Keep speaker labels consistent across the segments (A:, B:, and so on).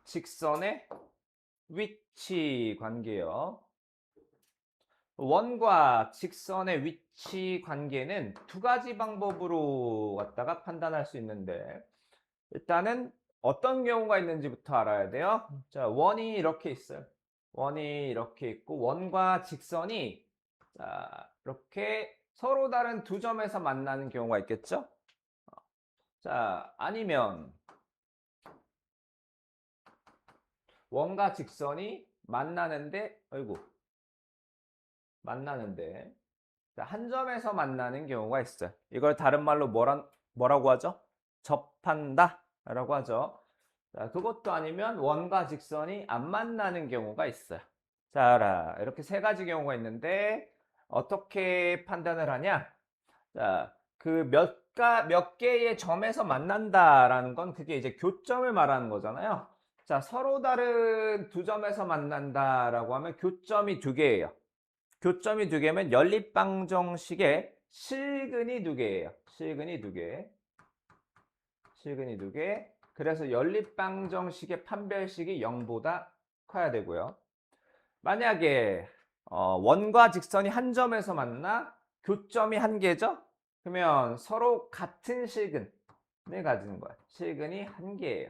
A: 직선의 위치 관계요. 원과 직선의 위치 관계는 두 가지 방법으로 갖다가 판단할 수 있는데, 일단은 어떤 경우가 있는지부터 알아야 돼요. 자, 원이 이렇게 있어요. 원이 이렇게 있고, 원과 직선이 자, 이렇게 서로 다른 두 점에서 만나는 경우가 있겠죠? 자, 아니면 원과 직선이 만나는데, 어이구, 만나는데, 자, 한 점에서 만나는 경우가 있어요. 이걸 다른 말로 뭐라고 하죠? 접한다 라고 하죠. 자, 그것도 아니면 원과 직선이 안 만나는 경우가 있어요. 자, 이렇게 세 가지 경우가 있는데 어떻게 판단을 하냐? 자, 그 몇 개의 점에서 만난다라는 건 그게 이제 교점을 말하는 거잖아요. 자, 서로 다른 두 점에서 만난다라고 하면 교점이 두 개예요. 교점이 두 개면 연립방정식의 실근이 두 개예요. 실근이 두 개. 실근이 두 개. 그래서 연립방정식의 판별식이 0보다 커야 되고요. 만약에 원과 직선이 한 점에서 만나 교점이 한 개죠? 그러면 서로 같은 실근을 가지는 거예요. 실근이 한 개예요.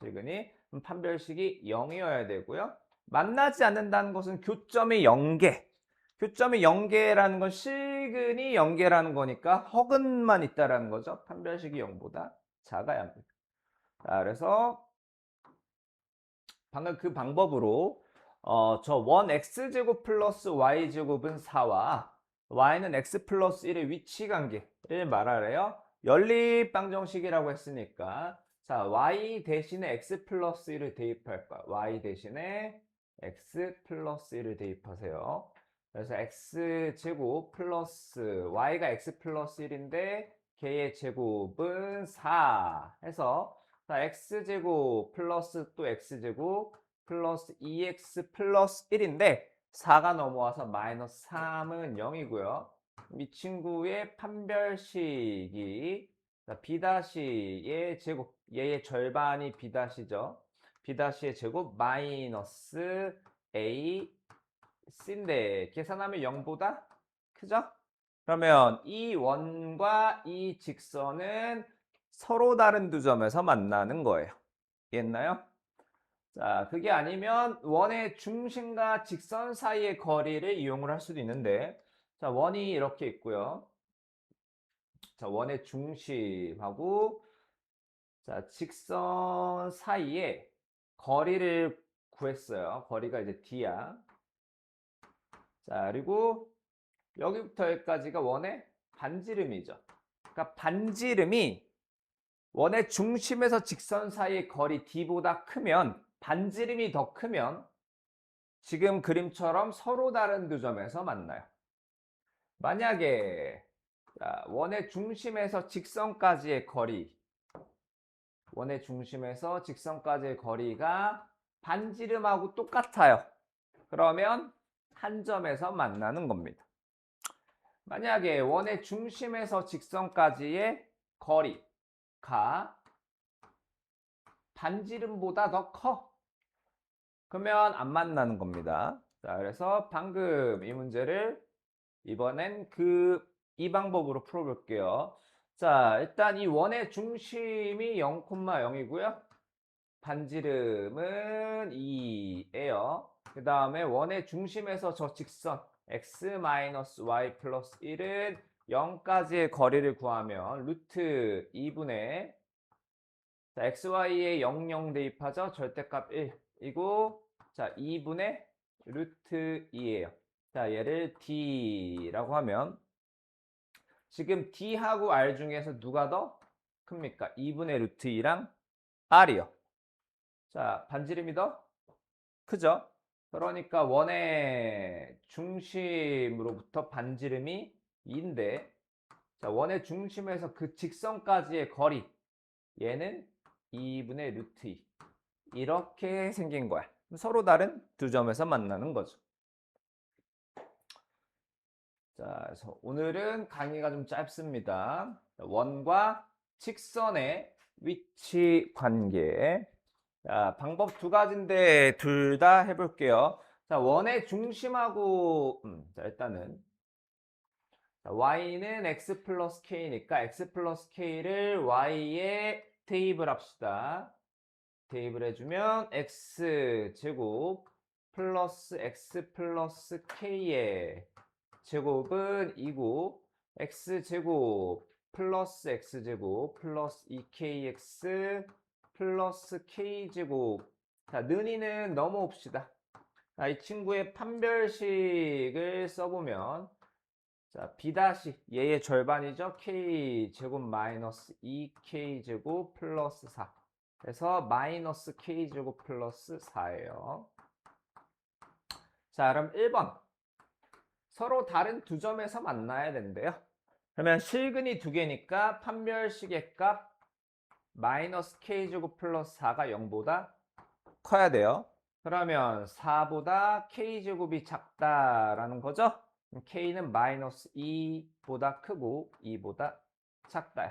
A: 실근이 판별식이 0이어야 되고요. 만나지 않는다는 것은 교점이 0개. 교점이 0개라는 건 실근이 0개라는 거니까 허근만 있다라는 거죠. 판별식이 0보다 작아야 합니다. 자, 그래서 방금 그 방법으로 저 원 x제곱 플러스 y제곱은 4와 y는 x 플러스 1의 위치 관계를 말하래요. 연립방정식이라고 했으니까 자, y 대신에 x 플러스 1을 대입할 거야. y 대신에 x 플러스 1을 대입하세요. 그래서 x제곱 플러스 y가 x 플러스 1인데 걔의 제곱은 4 해서 자, x제곱 플러스 또 x제곱 플러스 2x 플러스 1인데 4가 넘어와서 마이너스 3은 0이고요. 이 친구의 판별식이 b-의 제곱, 얘의 절반이 b-죠. b-의 제곱 마이너스 a c인데 계산하면 0보다 크죠? 그러면 이 원과 이 직선은 서로 다른 두 점에서 만나는 거예요. 이해했나요? 자, 그게 아니면 원의 중심과 직선 사이의 거리를 이용을 할 수도 있는데, 자, 원이 이렇게 있고요. 자, 원의 중심하고 자, 직선 사이에 거리를 구했어요. 거리가 이제 d야. 자, 그리고 여기부터 여기까지가 원의 반지름이죠. 그러니까 반지름이 원의 중심에서 직선 사이의 거리 d보다 크면, 반지름이 더 크면 지금 그림처럼 서로 다른 두 점에서 만나요. 만약에 원의 중심에서 직선까지의 거리, 원의 중심에서 직선까지의 거리가 반지름하고 똑같아요. 그러면 한 점에서 만나는 겁니다. 만약에 원의 중심에서 직선까지의 거리가 반지름보다 더 커. 그러면 안 만나는 겁니다. 자, 그래서 방금 이 문제를 이번엔 이 방법으로 풀어볼게요. 자, 일단 이 원의 중심이 0,0이고요. 반지름은 2예요. 그 다음에 원의 중심에서 저 직선 x-y 플러스 1은 0까지의 거리를 구하면 루트 2분의 자, xy에 00 대입하죠. 절대값 1이고 자, 2분의 루트 2예요. 자, 얘를 d라고 하면 지금 d하고 r 중에서 누가 더 큽니까? 2분의 루트 2랑 r이요. 자, 반지름이 더 크죠? 그러니까 원의 중심으로부터 반지름이 2인데 자, 원의 중심에서 그 직선까지의 거리 얘는 2분의 루트 2 이렇게 생긴 거야. 서로 다른 두 점에서 만나는 거죠. 자, 그래서 오늘은 강의가 좀 짧습니다. 원과 직선의 위치 관계 자, 방법 두 가지인데 둘 다 해볼게요. 자, 원의 중심하고 자, 일단은 자, y는 x 플러스 k니까 x 플러스 k를 y에 대입을 합시다. 대입을 해주면 x 제곱 플러스 x 플러스 k의 제곱은 2고 x 제곱 플러스 x 제곱 플러스 2kx 플러스 k 제곱. 자, 는이는 넘어옵시다. 자, 이 친구의 판별식을 써보면 자, b 다시 얘의 절반이죠. k 제곱 마이너스 2k 제곱 플러스 4. 그래서 마이너스 k 제곱 플러스 4예요. 자, 그럼 1번. 서로 다른 두 점에서 만나야 된대요. 그러면 실근이 두 개니까 판별식의 값 마이너스 k 제곱 플러스 4가 0보다 커야 돼요. 그러면 4보다 k 제곱이 작다라는 거죠. k는 마이너스 2보다 크고 2보다 작다요.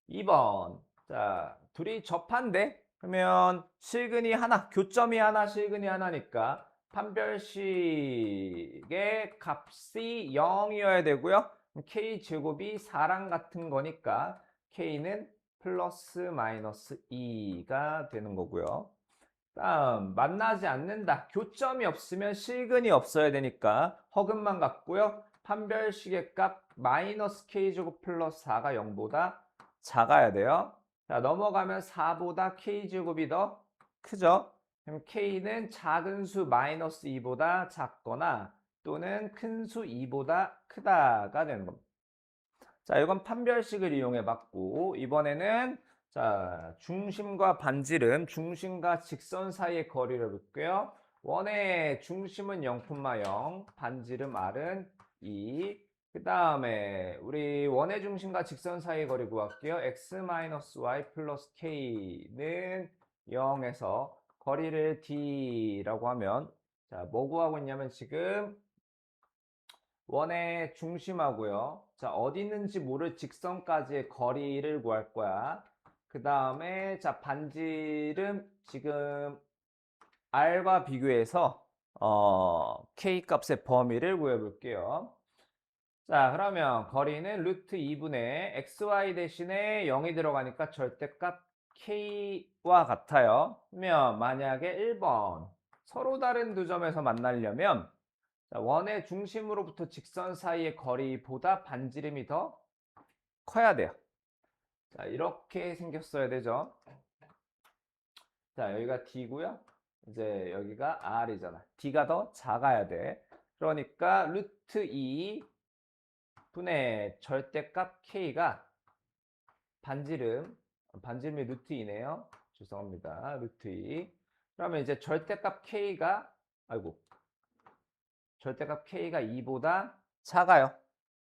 A: 2번. 자, 둘이 접한데? 그러면 실근이 하나, 교점이 하나, 실근이 하나니까 판별식의 값이 0이어야 되고요. k 제곱이 4랑 같은 거니까 k는 플러스 마이너스 2가 되는 거고요. 다음, 만나지 않는다. 교점이 없으면 실근이 없어야 되니까 허근만 같고요. 판별식의 값 마이너스 k제곱 플러스 4가 0보다 작아야 돼요. 자, 넘어가면 4보다 k제곱이 더 크죠? 그럼 k는 작은 수 마이너스 2보다 작거나 또는 큰 수 2보다 크다가 되는 겁니다. 자, 이건 판별식을 이용해 봤고, 이번에는 자, 중심과 반지름, 중심과 직선 사이의 거리를 볼게요. 원의 중심은 0,0, 반지름 r은 2. 그 다음에 우리 원의 중심과 직선 사이의 거리 구할게요. x-y 플러스 k는 0에서 거리를 d라고 하면 자, 뭐 구하고 있냐면 지금 원의 중심하고요. 자, 어디 있는지 모를 직선까지의 거리를 구할 거야. 그 다음에 자, 반지름 지금 r과 비교해서 k 값의 범위를 구해 볼게요. 자, 그러면 거리는 루트 2분의 xy 대신에 0이 들어가니까 절대값 k와 같아요. 그러면 만약에 1번 서로 다른 두 점에서 만나려면 자, 원의 중심으로부터 직선 사이의 거리보다 반지름이 더 커야 돼요. 자, 이렇게 생겼어야 되죠. 자, 여기가 D고요. 이제 여기가 R이잖아. D가 더 작아야 돼. 그러니까 루트 2 분의 절대값 K가 반지름이 루트 2네요. 죄송합니다. 루트 2. 그러면 이제 절대값 K가 2보다 작아요.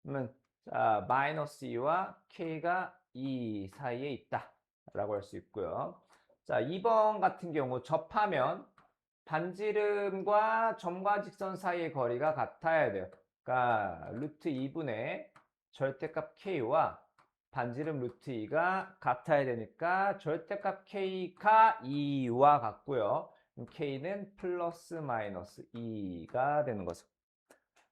A: 그러면 자, 마이너스 2와 K가 2 사이에 있다 라고 할 수 있고요. 자, 2번 같은 경우 접하면 반지름과 점과 직선 사이의 거리가 같아야 돼요. 그러니까 루트 2분의 절대값 K와 반지름 루트 2가 같아야 되니까 절대값 K가 2와 같고요. K는 플러스 마이너스 2가 되는 거죠.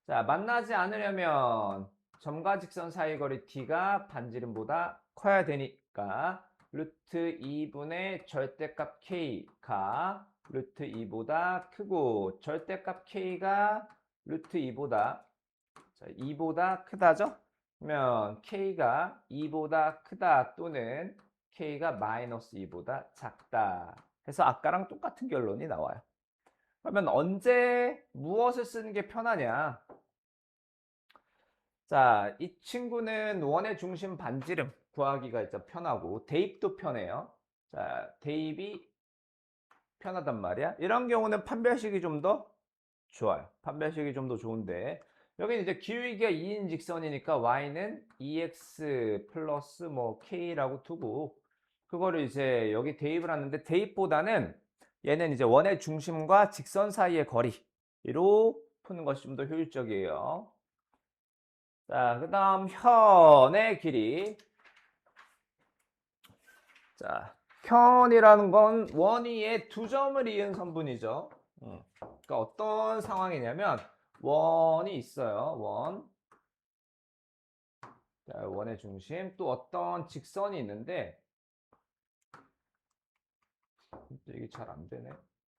A: 자, 만나지 않으려면 점과 직선 사이 거리 t가 반지름보다 커야 되니까 루트 2분의 절대값 k가 루트 2보다 크고 절대값 k가 루트 2보다 크다죠? 그러면 k가 2보다 크다 또는 k가 마이너스 2보다 작다 해서 아까랑 똑같은 결론이 나와요. 그러면 언제 무엇을 쓰는 게 편하냐? 자, 이 친구는 원의 중심 반지름 구하기가 진짜 편하고 대입도 편해요. 자, 대입이 편하단 말이야. 이런 경우는 판별식이 좀 더 좋아요. 판별식이 좀 더 좋은데 여기는 이제 기울기가 2인 직선이니까 y는 2x 플러스 뭐 k라고 두고 그거를 이제 여기 대입을 하는데 대입보다는 얘는 이제 원의 중심과 직선 사이의 거리로 푸는 것이 좀 더 효율적이에요. 자, 그 다음 현의 길이. 자, 현이라는 건 원 위에 두 점을 이은 선분이죠. 그러니까 어떤 상황이냐면 원이 있어요. 원. 자, 원의 중심. 또 어떤 직선이 있는데 이게 잘 안 되네.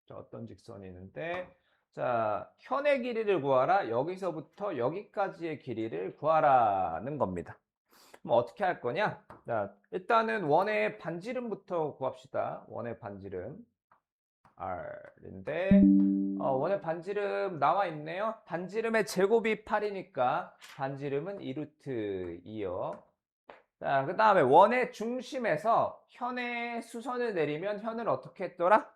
A: 자, 어떤 직선이 있는데 자, 현의 길이를 구하라. 여기서부터 여기까지의 길이를 구하라는 겁니다. 그럼 어떻게 할 거냐? 자, 일단은 원의 반지름부터 구합시다. 원의 반지름 R인데 원의 반지름 나와 있네요. 반지름의 제곱이 8이니까 반지름은 2루트 2요. 자, 그 다음에 원의 중심에서 현의 수선을 내리면 현을 어떻게 했더라?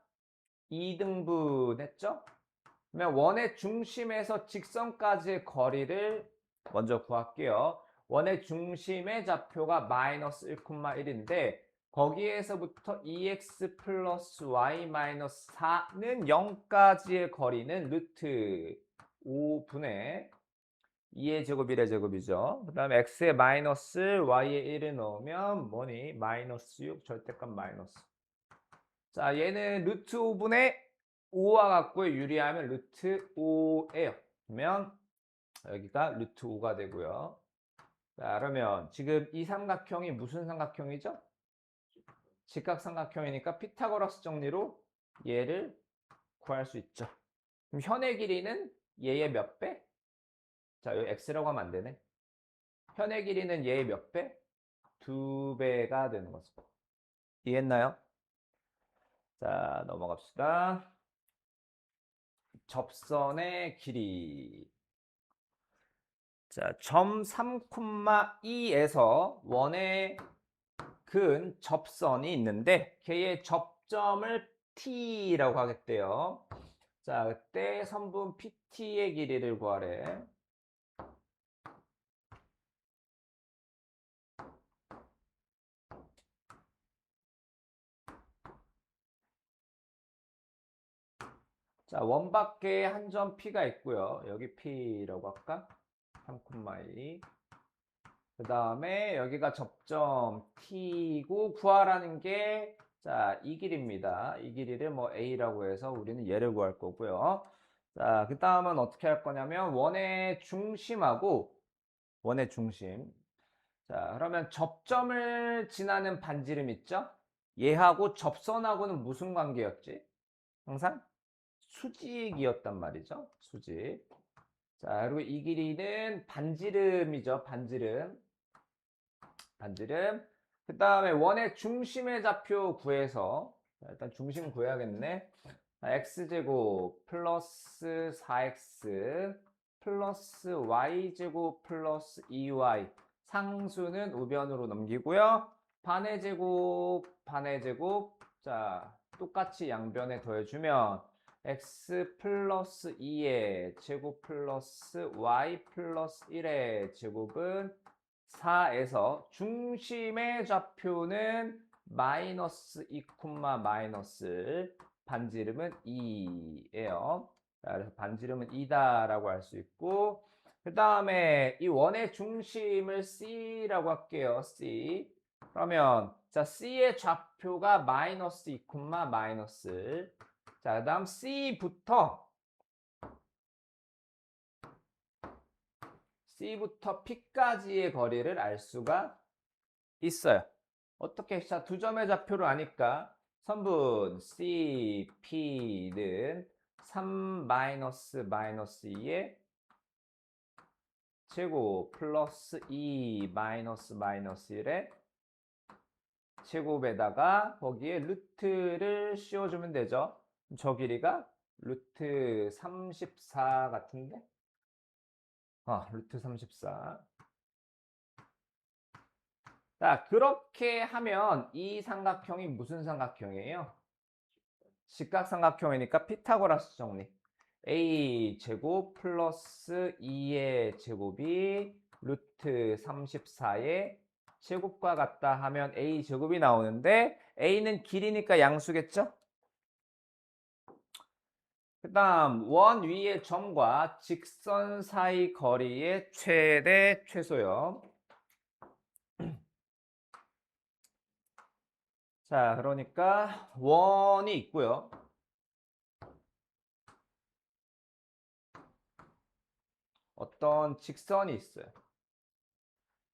A: 2등분 했죠? 그러면 원의 중심에서 직선까지의 거리를 먼저 구할게요. 원의 중심의 좌표가 마이너스 1,1인데 거기에서부터 2x 플러스 y 마이너스 4는 0까지의 거리는 루트 5분의 2의 제곱 1의 제곱이죠. 그 다음에 x에 마이너스 y에 1을 넣으면 뭐니? 마이너스 6 절대값 마이너스. 자, 얘는 루트 5분의 5와 같고 유리하면 루트 5예요. 그러면 여기가 루트 5가 되고요. 자, 그러면 지금 이 삼각형이 무슨 삼각형이죠? 직각삼각형이니까 피타고라스 정리로 얘를 구할 수 있죠. 그럼 현의 길이는 얘의 몇 배? 자, 여기 x라고 하면 안 되네. 현의 길이는 얘의 몇 배? 2배가 되는 거죠. 이해했나요? 자, 넘어갑시다. 접선의 길이. 자, 점 3,2에서 원의 근 접선이 있는데 걔의 접점을 T라고 하겠대요. 자, 그때 선분 PT의 길이를 구하래. 자, 원 밖에 한 점 P가 있고요. 여기 P라고 할까? 3,2. 그 다음에 여기가 접점 T고 구하라는 게 자, 이 길입니다. 이 길이를 뭐 A라고 해서 우리는 얘를 구할 거고요. 자, 그 다음은 어떻게 할 거냐면 원의 중심하고 원의 중심. 자, 그러면 접점을 지나는 반지름 있죠? 얘하고 접선하고는 무슨 관계였지? 항상 수직이었단 말이죠. 수직. 자, 그리고 이 길이는 반지름이죠. 반지름. 반지름. 그 다음에 원의 중심의 좌표 구해서 일단 중심 구해야겠네. x제곱 플러스 4x 플러스 y제곱 플러스 2y 상수는 우변으로 넘기고요. 반의 제곱 반의 제곱 자 똑같이 양변에 더해주면 x 플러스 2의 제곱 플러스 y 플러스 1의 제곱은 4에서 중심의 좌표는 마이너스 2, 마이너스 반지름은 2예요. 그래서 반지름은 2다라고 할 수 있고 그 다음에 이 원의 중심을 C라고 할게요. C. 그러면 자 C의 좌표가 마이너스 2, 마이너스 자, 그 다음 C부터 P까지의 거리를 알 수가 있어요. 어떻게? 자, 두 점의 좌표를 아니까 선분 CP는 3 마이너스 2의 제곱 플러스 2 마이너스 1의 제곱에다가 거기에 루트를 씌워주면 되죠. 저 길이가 루트 34 같은데? 루트 34. 자, 그렇게 하면 이 삼각형이 무슨 삼각형이에요? 직각삼각형이니까 피타고라스 정리. a 제곱 플러스 2의 제곱이 루트 34의 제곱과 같다 하면 a 제곱이 나오는데 a는 길이니까 양수겠죠? 그 다음 원 위의 점과 직선 사이 거리의 최대 최소요. 자, 그러니까 원이 있고요. 어떤 직선이 있어요.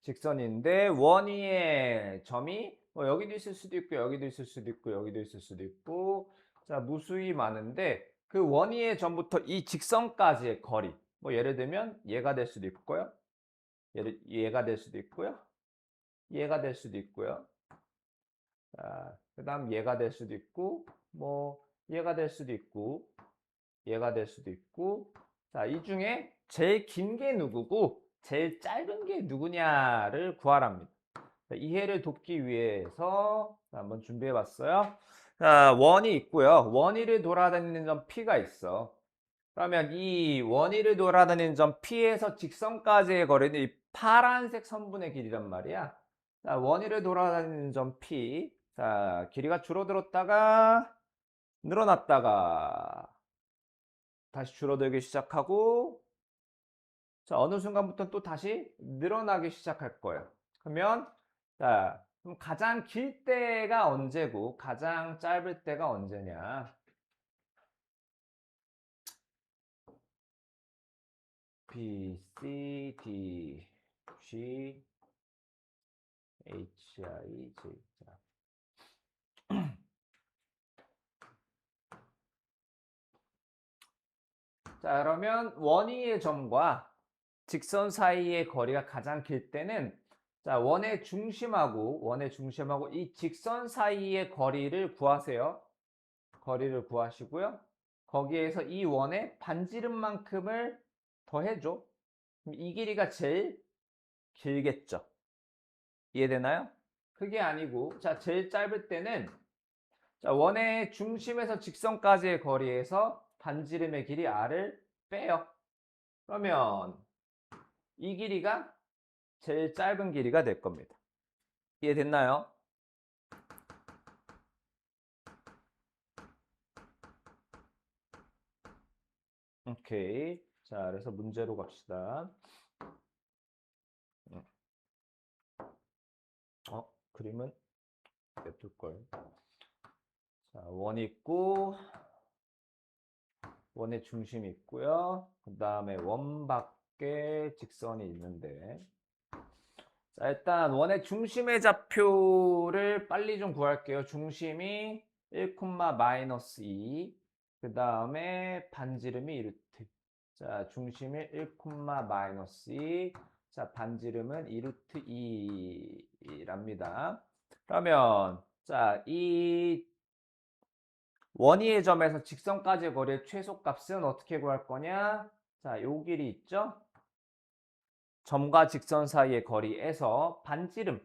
A: 직선인데 원위의 점이 뭐 여기도 있을 수도 있고 여기도 있을 수도 있고 여기도 있을 수도 있고 자 무수히 많은데 그 원위의 점부터 이 직선까지의 거리 뭐 예를 들면 얘가 될 수도 있고요. 얘가 될 수도 있고요. 얘가 될 수도 있고요. 자, 그다음 얘가 될 수도 있고 뭐 얘가 될 수도 있고 얘가 될 수도 있고 자, 이 중에 제일 긴 게 누구고 제일 짧은 게 누구냐를 구하랍니다. 자, 이해를 돕기 위해서 한번 준비해 봤어요. 자, 원이 있고요. 원위를 돌아다니는 점 P가 있어. 그러면 이 원위를 돌아다니는 점 P에서 직선까지의 거리는 이 파란색 선분의 길이란 말이야. 자, 원위를 돌아다니는 점 P. 자, 길이가 줄어들었다가 늘어났다가 다시 줄어들기 시작하고 자, 어느 순간부터 또 다시 늘어나기 시작할 거예요. 그러면 자, 그럼 가장 길 때가 언제고 가장 짧을 때가 언제냐? B, C, D, G, H, I, J. 자, 그러면 원위의 점과 직선 사이의 거리가 가장 길 때는 자, 원의 중심하고 이 직선 사이의 거리를 구하세요. 거리를 구하시고요. 거기에서 이 원의 반지름만큼을 더해줘. 그럼 이 길이가 제일 길겠죠. 이해되나요? 그게 아니고, 자, 제일 짧을 때는 자, 원의 중심에서 직선까지의 거리에서 반지름의 길이 r을 빼요. 그러면 이 길이가 제일 짧은 길이가 될 겁니다. 이해됐나요? 오케이. 자, 그래서 문제로 갑시다. 그림은 냅둘걸. 자, 원이 있고, 원의 중심이 있고요. 그 다음에 원 밖에 직선이 있는데 자, 일단 원의 중심의 좌표를 빨리 좀 구할게요. 중심이 1, 마이너스 2. 그 다음에 반지름이 2루트. 자, 중심이 1, 마이너스 2. 자, 반지름은 2루트 2랍니다. 그러면 자, 이 원위의 점에서 직선까지의 거리의 최소값은 어떻게 구할 거냐? 자, 요 길이 있죠? 점과 직선 사이의 거리에서 반지름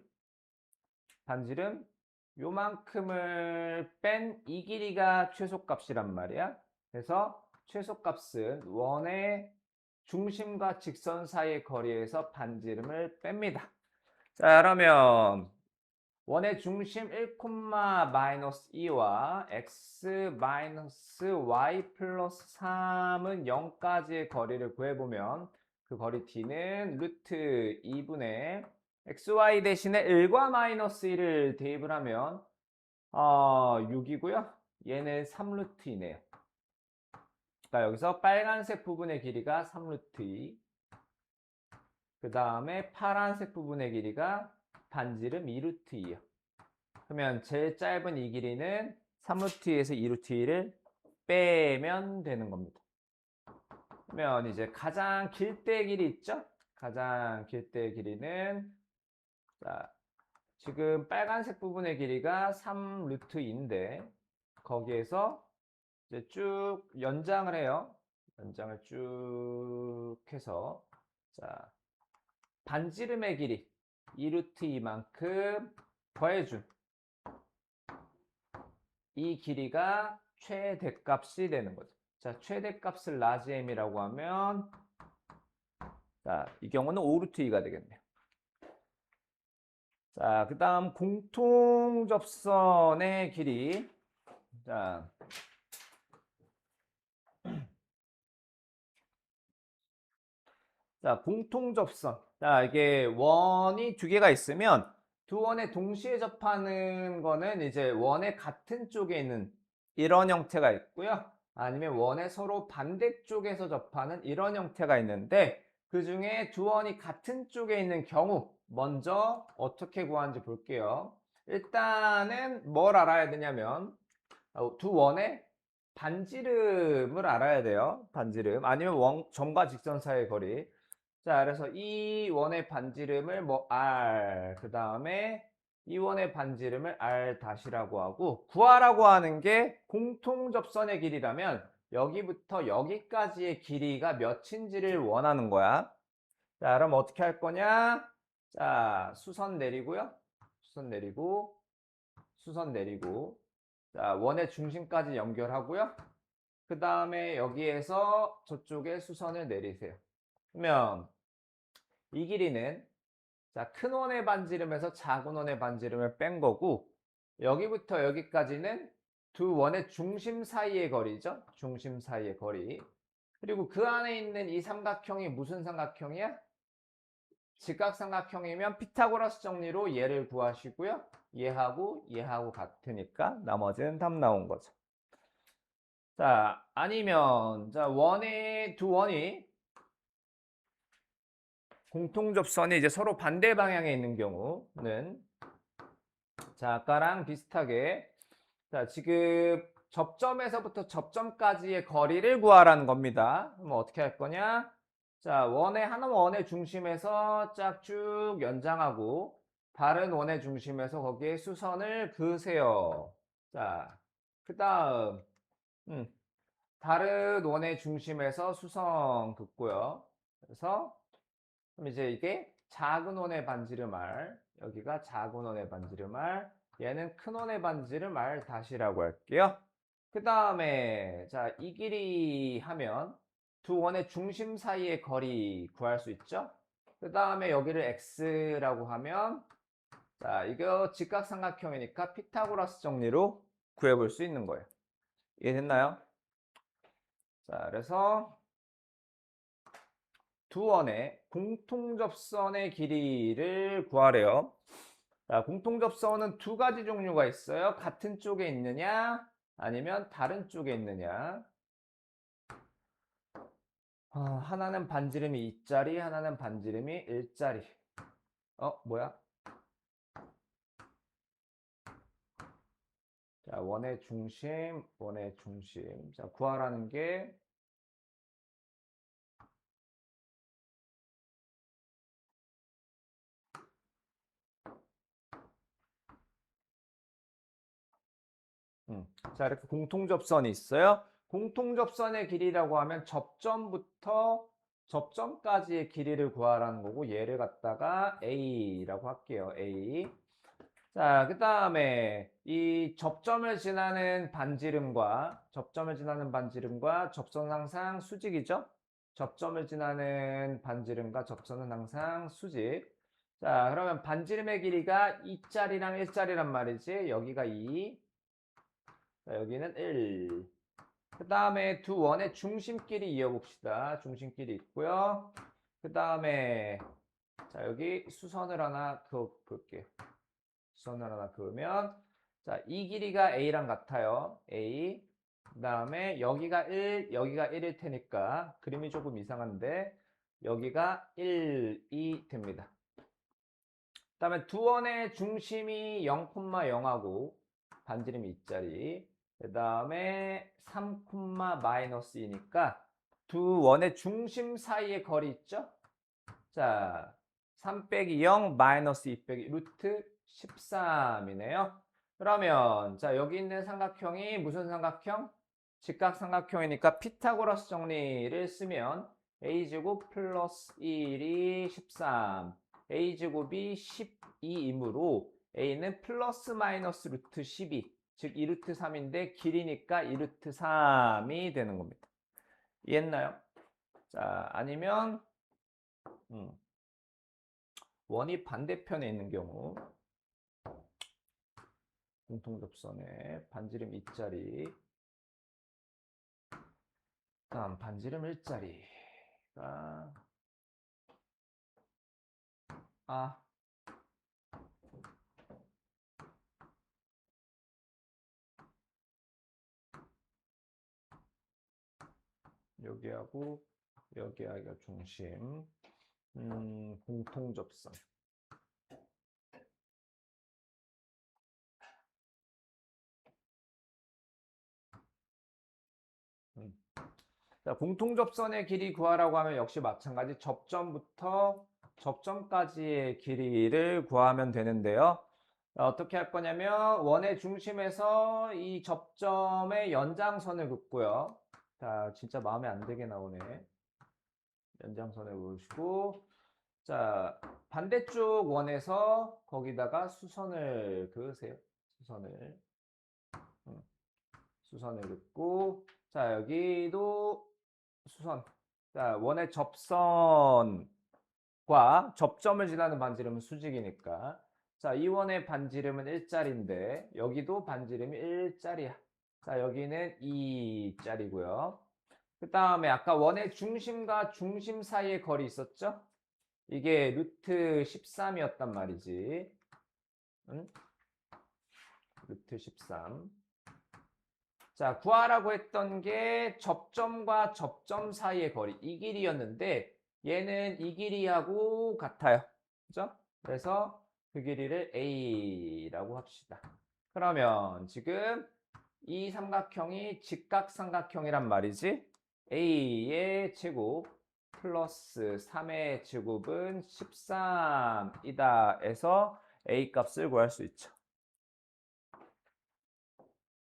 A: 요만큼을 뺀 이 길이가 최소값이란 말이야. 그래서 최소값은 원의 중심과 직선 사이의 거리에서 반지름을 뺍니다. 자, 그러면 원의 중심 1, 마이너스 2와 x 마이너스 y 플러스 3은 0까지의 거리를 구해보면 그 거리 t는 루트 2분의 xy 대신에 1과 마이너스 1을 대입을 하면 6이고요. 얘는 3루트이네요. 그러니까 여기서 빨간색 부분의 길이가 3루트 2. 그 다음에 파란색 부분의 길이가 반지름 2루트 2요. 그러면 제일 짧은 이 길이는 3루트에서 2루트를 빼면 되는 겁니다. 그러면 이제 가장 길 때 길이 있죠? 가장 길 때 길이는 자, 지금 빨간색 부분의 길이가 3루트인데 거기에서 이제 쭉 연장을 해요. 연장을 쭉 해서 자, 반지름의 길이 2루트 이만큼 더해준 이 길이가 최대값이 되는 거죠. 자, 최대값을 라지 m이라고 하면 자, 이 경우는 5루트 2가 되겠네요. 자, 그 다음 공통 접선의 길이 자, 자, 공통 접선. 자, 이게 원이 두 개가 있으면 두 원에 동시에 접하는 거는 이제 원의 같은 쪽에 있는 이런 형태가 있고요. 아니면 원의 서로 반대쪽에서 접하는 이런 형태가 있는데 그 중에 두 원이 같은 쪽에 있는 경우 먼저 어떻게 구하는지 볼게요. 일단은 뭘 알아야 되냐면 두 원의 반지름을 알아야 돼요. 반지름 아니면 점과 직선 사이의 거리. 자, 그래서 이 원의 반지름을 뭐 R, 그 다음에 이 원의 반지름을 R 다시라고 하고 구하라고 하는 게 공통접선의 길이라면 여기부터 여기까지의 길이가 몇인지를 원하는 거야. 자, 그럼 어떻게 할 거냐? 자, 수선 내리고요. 수선 내리고, 수선 내리고. 자, 원의 중심까지 연결하고요. 그 다음에 여기에서 저쪽에 수선을 내리세요. 그러면 이 길이는 자, 큰 원의 반지름에서 작은 원의 반지름을 뺀 거고 여기부터 여기까지는 두 원의 중심 사이의 거리죠. 중심 사이의 거리. 그리고 그 안에 있는 이 삼각형이 무슨 삼각형이야? 직각삼각형이면 피타고라스 정리로 얘를 구하시고요. 얘하고 같으니까 나머지는 답 나온 거죠. 자, 아니면 자, 두 원이 공통접선이 이제 서로 반대 방향에 있는 경우는 자, 아까랑 비슷하게 자, 지금 접점에서부터 접점까지의 거리를 구하라는 겁니다. 그럼 어떻게 할 거냐? 자, 한 원의 중심에서 쫙 쭉 연장하고 다른 원의 중심에서 거기에 수선을 그으세요. 자, 그 다음 다른 원의 중심에서 수선 긋고요. 그래서 그럼 이제 이게 작은 원의 반지름 R, 여기가 작은 원의 반지름 R, 얘는 큰 원의 반지름 R 다시라고 할게요. 그 다음에 자, 이 길이 하면 두 원의 중심 사이의 거리 구할 수 있죠. 그 다음에 여기를 X라고 하면 자, 이거 직각삼각형이니까 피타고라스 정리로 구해볼 수 있는 거예요. 이해됐나요? 자, 그래서 두 원의 공통접선의 길이를 구하래요. 자, 공통접선은 두 가지 종류가 있어요. 같은 쪽에 있느냐, 아니면 다른 쪽에 있느냐. 하나는 반지름이 2짜리, 하나는 반지름이 1짜리. 뭐야? 자, 원의 중심, 원의 중심. 자, 구하라는 게 자, 이렇게 공통접선이 있어요. 공통접선의 길이라고 하면 접점부터 접점까지의 길이를 구하라는 거고 얘를 갖다가 A라고 할게요. A. 자, 그 다음에 이 접점을 지나는 반지름과 접선은 항상 수직이죠. 접점을 지나는 반지름과 접선은 항상 수직. 자, 그러면 반지름의 길이가 2짜리랑 1짜리란 말이지. 여기가 2, 자, 여기는 1. 그 다음에 두 원의 중심끼리 이어봅시다. 중심끼리 있고요. 그 다음에 자, 여기 수선을 하나 그을게요. 수선을 하나 그으면 자, 이 길이가 A랑 같아요. A. 그 다음에 여기가 1, 여기가 1일 테니까 그림이 조금 이상한데 여기가 1이 됩니다. 그 다음에 두 원의 중심이 0,0하고 반지름이 2짜리. 그 다음에 3,-2니까 두 원의 중심 사이의 거리 있죠? 자, 3 빼기 0 마이너스 2 빼기 루트 13이네요. 그러면 자, 여기 있는 삼각형이 무슨 삼각형? 직각삼각형이니까 피타고라스 정리를 쓰면 a제곱 플러스 1이 13, a제곱이 12이므로 a는 플러스 마이너스 루트 12, 즉 2루트 3인데 길이니까 2루트 3이 되는 겁니다. 이해했나요? 자, 아니면 원이 반대편에 있는 경우 공통접선에 반지름 2짜리 다음 반지름 1짜리가 여기하고 여기하고 중심. 공통접선. 자, 공통접선의 길이 구하라고 하면 역시 마찬가지 접점부터 접점까지의 길이를 구하면 되는데요. 어떻게 할 거냐면 원의 중심에서 이 접점의 연장선을 긋고요. 자, 진짜 마음에 안 들게 나오네. 연장선을 그으시고, 자, 반대쪽 원에서 거기다가 수선을 그으세요. 수선을. 수선을 긋고, 자, 여기도 수선. 자, 원의 접선과 접점을 지나는 반지름은 수직이니까. 자, 이 원의 반지름은 1짜리인데, 여기도 반지름이 1짜리야. 자, 여기는 2짜리고요. 그 다음에 아까 원의 중심과 중심 사이의 거리 있었죠? 이게 루트 13이었단 말이지. 응? 루트 13. 자, 구하라고 했던 게 접점과 접점 사이의 거리, 이 길이였는데 얘는 이 길이하고 같아요. 그죠? 그래서 그 길이를 A라고 합시다. 그러면 지금 이 삼각형이 직각삼각형이란 말이지. A의 제곱 플러스 3의 제곱은 13이다 해서 A 값을 구할 수 있죠.